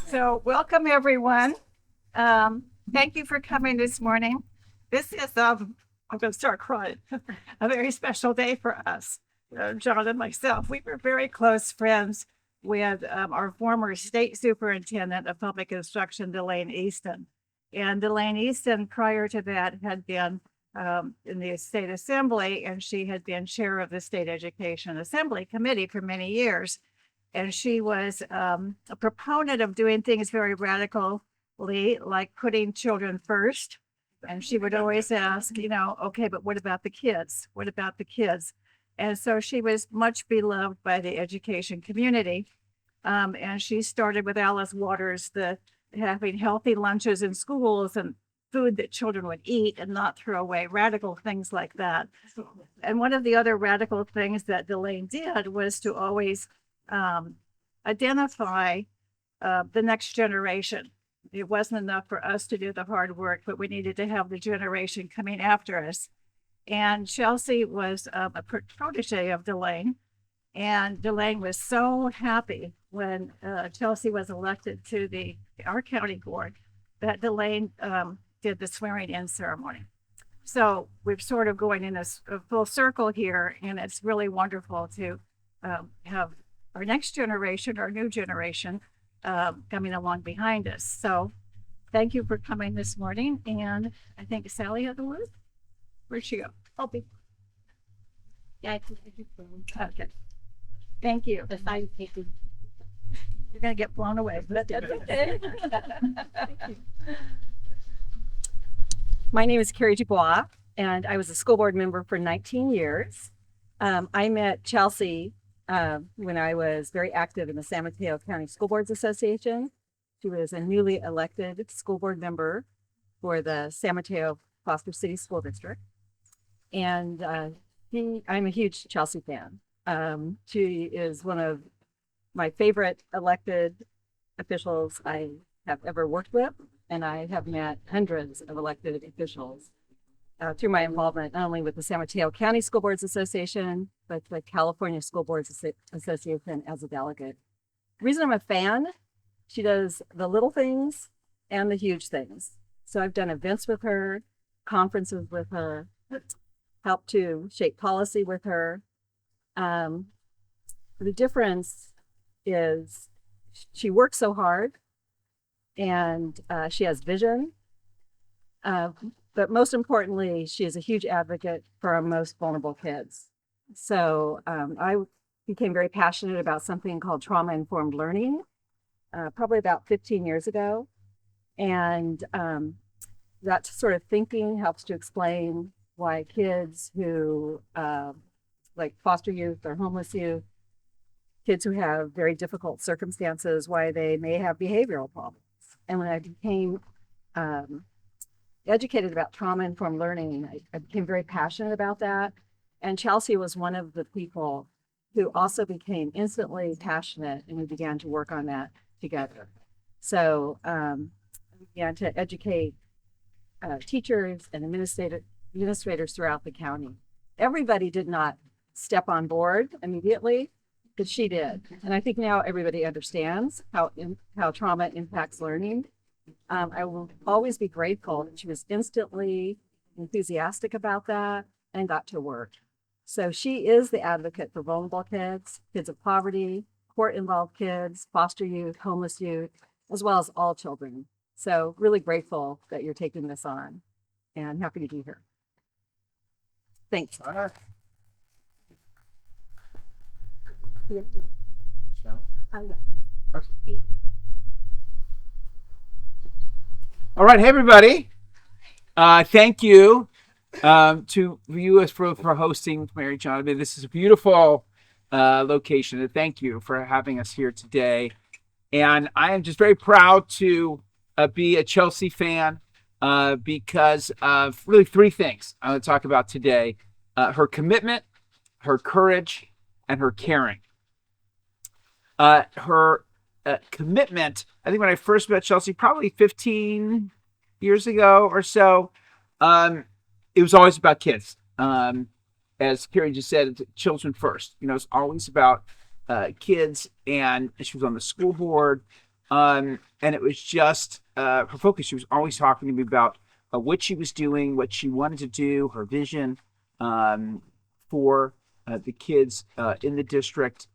So welcome everyone. Thank you for coming this morning. This is I'm going to start crying. A very special day for us. John and myself, we were very close friends with our former state superintendent of public instruction, Delane Easton. And Delane Easton, prior to that, had been in the state assembly, and she had been chair of the state education assembly committee for many years. And she was a proponent of doing things very radically, like putting children first. And she would always ask, okay, but what about the kids? What about the kids? And so she was much beloved by the education community. And she started with Alice Waters, having healthy lunches in schools and food that children would eat and not throw away, radical things like that. And one of the other radical things that Delane did was to always identify the next generation. It wasn't enough for us to do the hard work, but we needed to have the generation coming after us. And Chelsea was a protege of Delane. And Delane was so happy when Chelsea was elected to our county board that Delane did the swearing in ceremony. So we're sort of going in a full circle here, and it's really wonderful to have our next generation, our new generation, coming along behind us. So thank you for coming this morning. And I think Sally had the word. Where'd she go? Oh, yeah, okay. Thank you. The sign painting. You're going to get blown away. But that's okay. Thank you. My name is Carrie Dubois, and I was a school board member for 19 years. I met Chelsea when I was very active in the San Mateo County School Boards Association. She was a newly elected school board member for the San Mateo Foster City School District. And I'm a huge Chelsea fan. She is one of my favorite elected officials I have ever worked with, and I have met hundreds of elected officials through my involvement not only with the San Mateo County School Boards Association, but the California School Boards Association as a delegate. The reason I'm a fan, she does the little things and the huge things. So I've done events with her, conferences with her, helped to shape policy with her. The difference is she works so hard, and she has vision. But most importantly, she is a huge advocate for our most vulnerable kids. So I became very passionate about something called trauma-informed learning, probably about 15 years ago. And that sort of thinking helps to explain why kids who, like foster youth or homeless youth, kids who have very difficult circumstances, why they may have behavioral problems. And when I became educated about trauma-informed learning, I became very passionate about that. And Chelsea was one of the people who also became instantly passionate, and we began to work on that together. So we began to educate teachers and administrators throughout the county. Everybody did not step on board immediately, but she did. And I think now everybody understands how trauma impacts learning. I will always be grateful that she was instantly enthusiastic about that and got to work. So she is the advocate for vulnerable kids, kids of poverty, court-involved kids, foster youth, homeless youth, as well as all children. So really grateful that you're taking this on, and happy to be here. Thanks. All right, hey everybody. Thank you to you for hosting Mary Jonathan. This is a beautiful location, and thank you for having us here today. And I am just very proud to be a Chelsea fan because of really three things I want to talk about today: her commitment, her courage, and her caring. Her commitment, I think when I first met Chelsea, probably 15 years ago or so, it was always about kids. As Carrie just said, children first. It's always about kids, and she was on the school board. And it was just her focus. She was always talking to me about what she was doing, what she wanted to do, her vision for the kids in the district.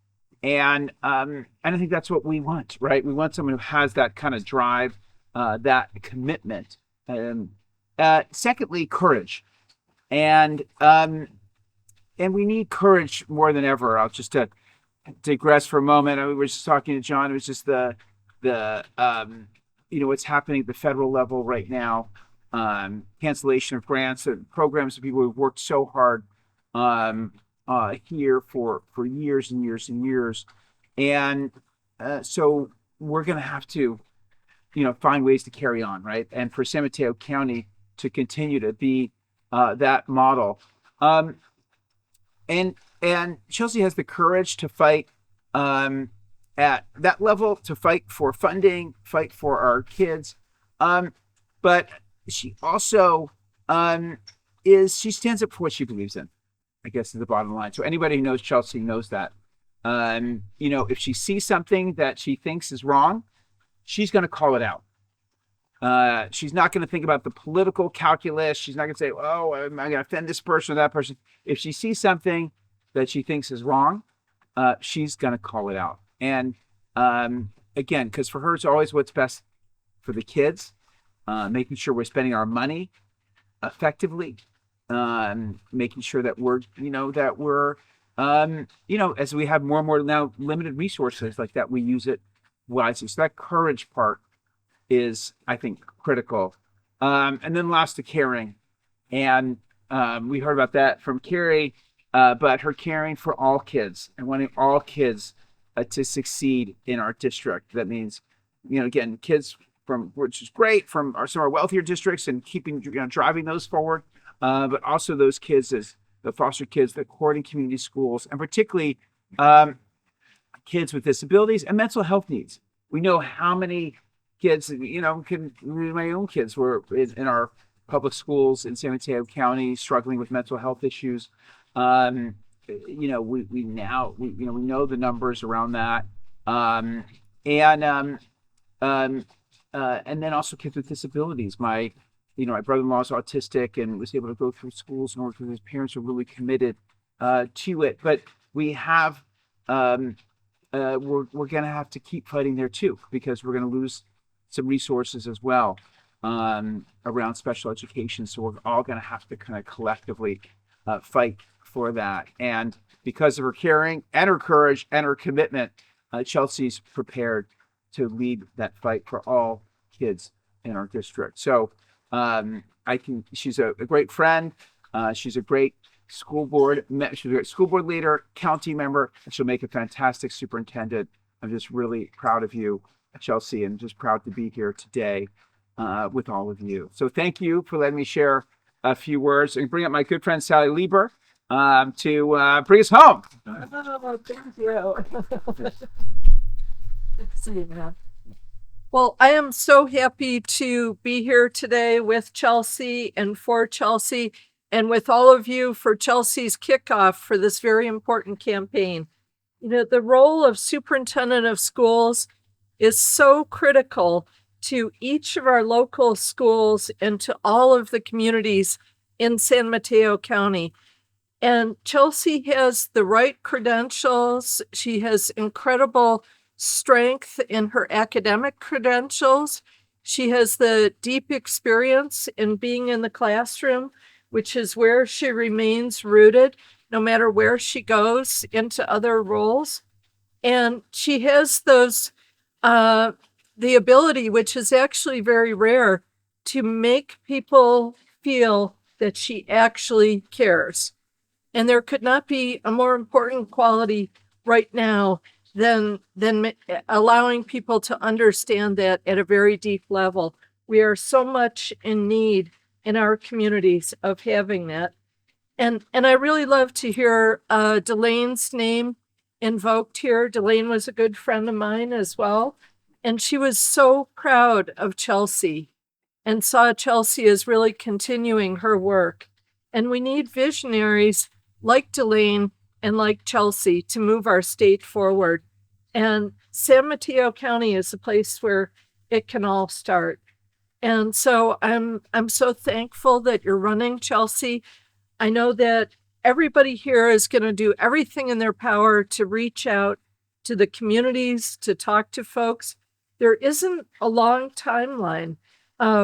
And I think that's what we want, right? We want someone who has that kind of drive, that commitment. Secondly, courage. And we need courage more than ever. I'll just digress for a moment. We were just talking to John. It was just the what's happening at the federal level right now. Cancellation of grants and programs of people who've worked so hard here for years and years and years. And so we're going to have to, find ways to carry on, right? And for San Mateo County to continue to be that model. And Chelsea has the courage to fight at that level, to fight for funding, fight for our kids. But she also she stands up for what she believes in, I guess, is the bottom line. So anybody who knows Chelsea knows that. If she sees something that she thinks is wrong, she's going to call it out. She's not going to think about the political calculus. She's not going to say, oh, am I going to offend this person or that person? If she sees something that she thinks is wrong, she's going to call it out. And again, because for her, it's always what's best for the kids, making sure we're spending our money effectively, making sure that we're, as we have more and more now limited resources like that, we use it wisely. So that courage part is, I think, critical. And then last, to caring. And we heard about that from Carrie, but her caring for all kids and wanting all kids to succeed in our district. That means, again, kids which is great, from some of our wealthier districts, and keeping, driving those forward. But also those kids, as the foster kids that court in community schools, and particularly kids with disabilities and mental health needs. We know how many kids, my own kids were in our public schools in San Mateo County struggling with mental health issues. We know the numbers around that. And then also kids with disabilities. My brother-in-law is autistic and was able to go through schools and work with his parents, are really committed to it. But we have, we're going to have to keep fighting there too, because we're going to lose some resources as well around special education. So we're all going to have to kind of collectively fight for that. And because of her caring and her courage and her commitment, Chelsea's prepared to lead that fight for all kids in our district. So she's a great friend. She's a great school board leader, county member, and she'll make a fantastic superintendent. I'm just really proud of you, Chelsea, and just proud to be here today with all of you. So thank you for letting me share a few words, and bring up my good friend Sally Lieber to bring us home. Oh, thank you. Good to see you, man. Well, I am so happy to be here today with Chelsea and for Chelsea, and with all of you for Chelsea's kickoff for this very important campaign. The role of superintendent of schools is so critical to each of our local schools and to all of the communities in San Mateo County. And Chelsea has the right credentials. She has incredible strength in her academic credentials. She has the deep experience in being in the classroom, which is where she remains rooted, no matter where she goes into other roles. And she has those, the ability, which is actually very rare, to make people feel that she actually cares. And there could not be a more important quality right now than allowing people to understand that at a very deep level. We are so much in need in our communities of having that. And I really love to hear Delaine's name invoked here. Delaine was a good friend of mine as well. And she was so proud of Chelsea and saw Chelsea as really continuing her work. And we need visionaries like Delaine and like Chelsea to move our state forward. And San Mateo County is a place where it can all start. And so I'm so thankful that you're running, Chelsea. I know that everybody here is going to do everything in their power to reach out to the communities, to talk to folks. There isn't a long timeline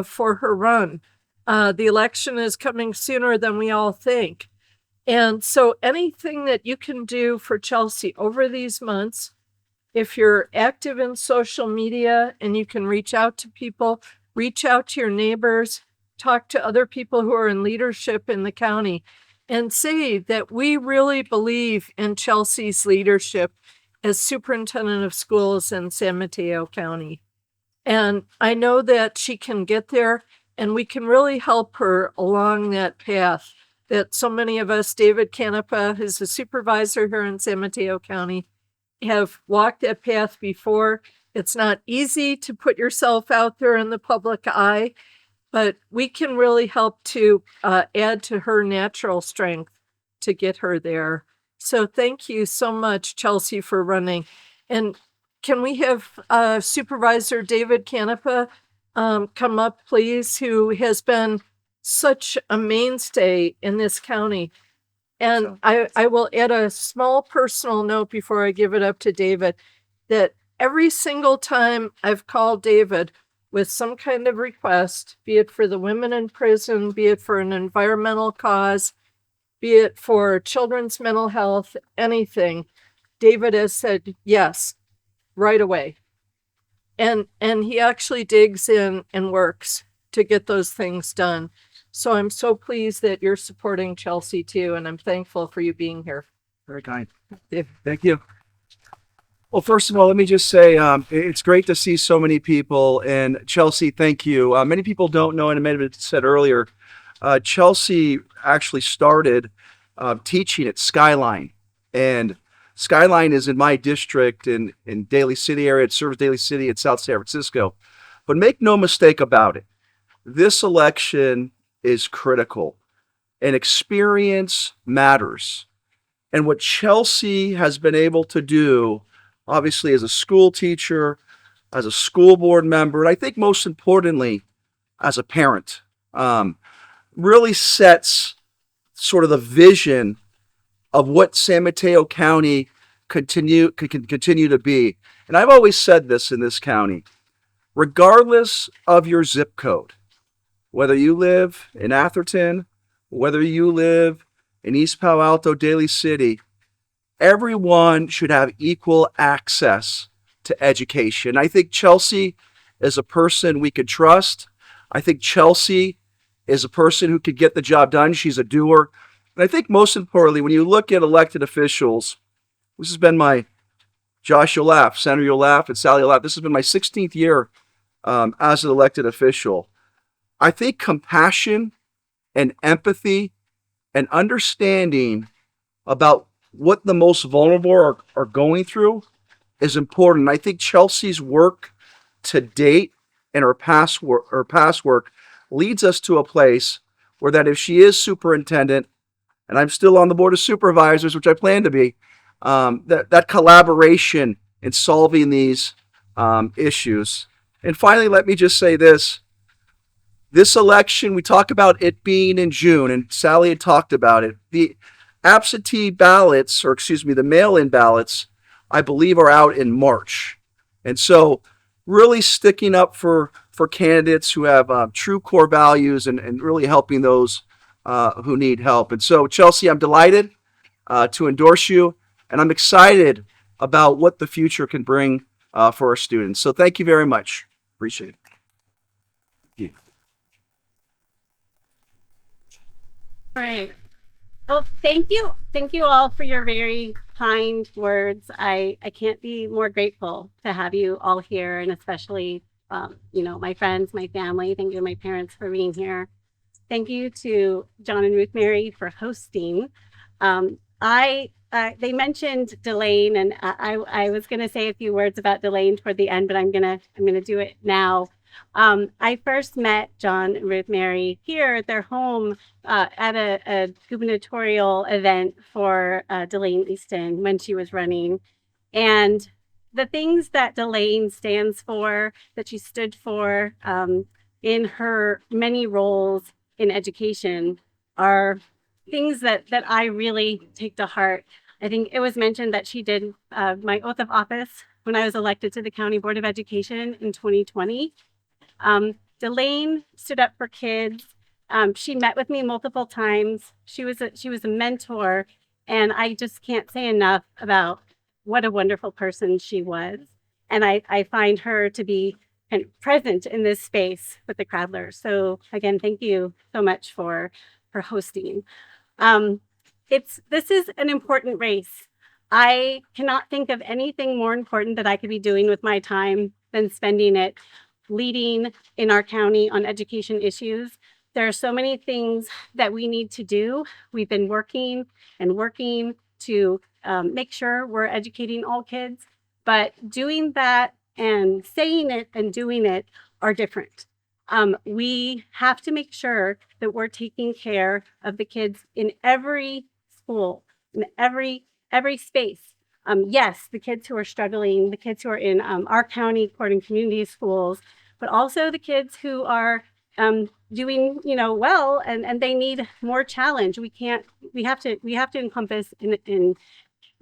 for her run. The election is coming sooner than we all think. And so anything that you can do for Chelsea over these months, if you're active in social media and you can reach out to people, reach out to your neighbors, talk to other people who are in leadership in the county, and say that we really believe in Chelsea's leadership as superintendent of schools in San Mateo County. And I know that she can get there, and we can really help her along that path that so many of us, David Canepa, who's a supervisor here in San Mateo County, have walked that path before. It's not easy to put yourself out there in the public eye, but we can really help to add to her natural strength to get her there. So thank you so much, Chelsea, for running. And can we have Supervisor David Canepa come up, please, who has been such a mainstay in this county. And I will add a small personal note before I give it up to David, that every single time I've called David with some kind of request, be it for the women in prison, be it for an environmental cause, be it for children's mental health, anything, David has said yes, right away. And he actually digs in and works to get those things done. So I'm so pleased that you're supporting Chelsea too, and I'm thankful for you being here. Very kind. Thank you. Well, first of all, let me just say it's great to see so many people. And Chelsea, thank you. Many people don't know, and it may have been said earlier, Chelsea actually started teaching at Skyline. And Skyline is in my district in Daly City area. It serves Daly City in South San Francisco. But make no mistake about it, this election is critical, and experience matters. And what Chelsea has been able to do, obviously as a school teacher, as a school board member, and I think most importantly, as a parent, really sets sort of the vision of what San Mateo County can continue to be. And I've always said this in this county, regardless of your zip code, whether you live in Atherton, whether you live in East Palo Alto, Daly City, everyone should have equal access to education. I think Chelsea is a person we could trust. I think Chelsea is a person who could get the job done. She's a doer. And I think most importantly, when you look at elected officials, this has been my, Josh, you'll laugh, Senator, you'll laugh, and Sally, you'll laugh. This has been my 16th year as an elected official. I think compassion and empathy and understanding about what the most vulnerable are going through is important. I think Chelsea's work to date and her past work leads us to a place where that if she is superintendent, and I'm still on the board of supervisors, which I plan to be, that collaboration in solving these issues. And finally, let me just say this. This election, we talk about it being in June, and Sally had talked about it. The absentee ballots, or excuse me, the mail-in ballots, I believe are out in March. And so really sticking up for candidates who have true core values and really helping those who need help. And so, Chelsea, I'm delighted to endorse you, and I'm excited about what the future can bring for our students. So thank you very much. Appreciate it. Right. Well, thank you. Thank you all for your very kind words. I can't be more grateful to have you all here, and especially, my friends, my family. Thank you to my parents for being here. Thank you to John and Ruth Mary for hosting. They mentioned Delane, and I was going to say a few words about Delane toward the end, but I'm gonna do it now. I first met John and Ruth Mary here at their home at a gubernatorial event for Delane Easton when she was running. And the things that Delane stands for, that she stood for in her many roles in education, are things that I really take to heart. I think it was mentioned that she did my oath of office when I was elected to the County Board of Education in 2020. Delane stood up for kids. She met with me multiple times. She was a mentor, and I just can't say enough about what a wonderful person she was. And I find her to be kind of present in this space with the Cradlers. So again, thank you so much for hosting. This is an important race. I cannot think of anything more important that I could be doing with my time than spending it leading in our county on education issues. There are so many things that we need to do. We've been working to make sure we're educating all kids, but doing that and saying it and doing it are different. We have to make sure that we're taking care of the kids in every school, in every space. Yes, the kids who are struggling, the kids who are in our county court and community schools, but also the kids who are doing well and they need more challenge. We have to encompass and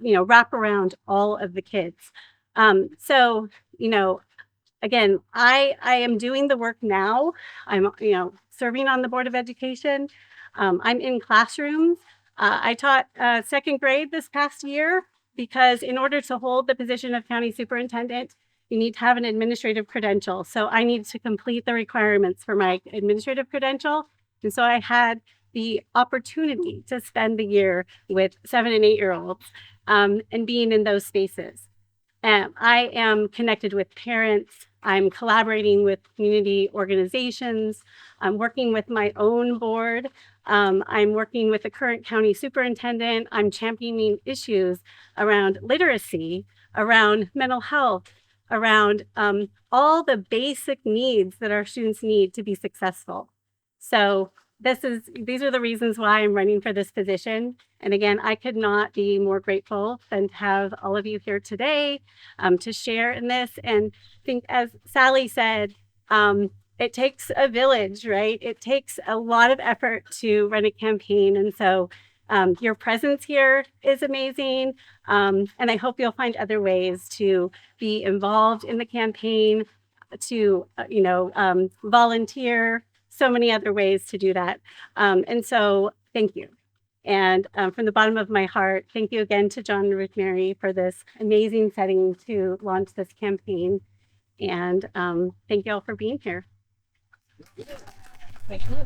wrap around all of the kids. So again, I am doing the work now. I'm serving on the Board of Education. I'm in classrooms. I taught second grade this past year because in order to hold the position of county superintendent, you need to have an administrative credential. So I need to complete the requirements for my administrative credential. And so I had the opportunity to spend the year with 7 and 8-year-olds and being in those spaces. I am connected with parents. I'm collaborating with community organizations. I'm working with my own board. I'm working with the current county superintendent. I'm championing issues around literacy, around mental health, around all the basic needs that our students need to be successful. So these are the reasons why I'm running for this position. And again, I could not be more grateful than to have all of you here today to share in this. And I think, as Sally said, it takes a village, right? It takes a lot of effort to run a campaign. And so your presence here is amazing. And I hope you'll find other ways to be involved in the campaign, to, volunteer, so many other ways to do that. And so thank you. And from the bottom of my heart, thank you again to John and Ruth Mary for this amazing setting to launch this campaign. And thank you all for being here. Thank you.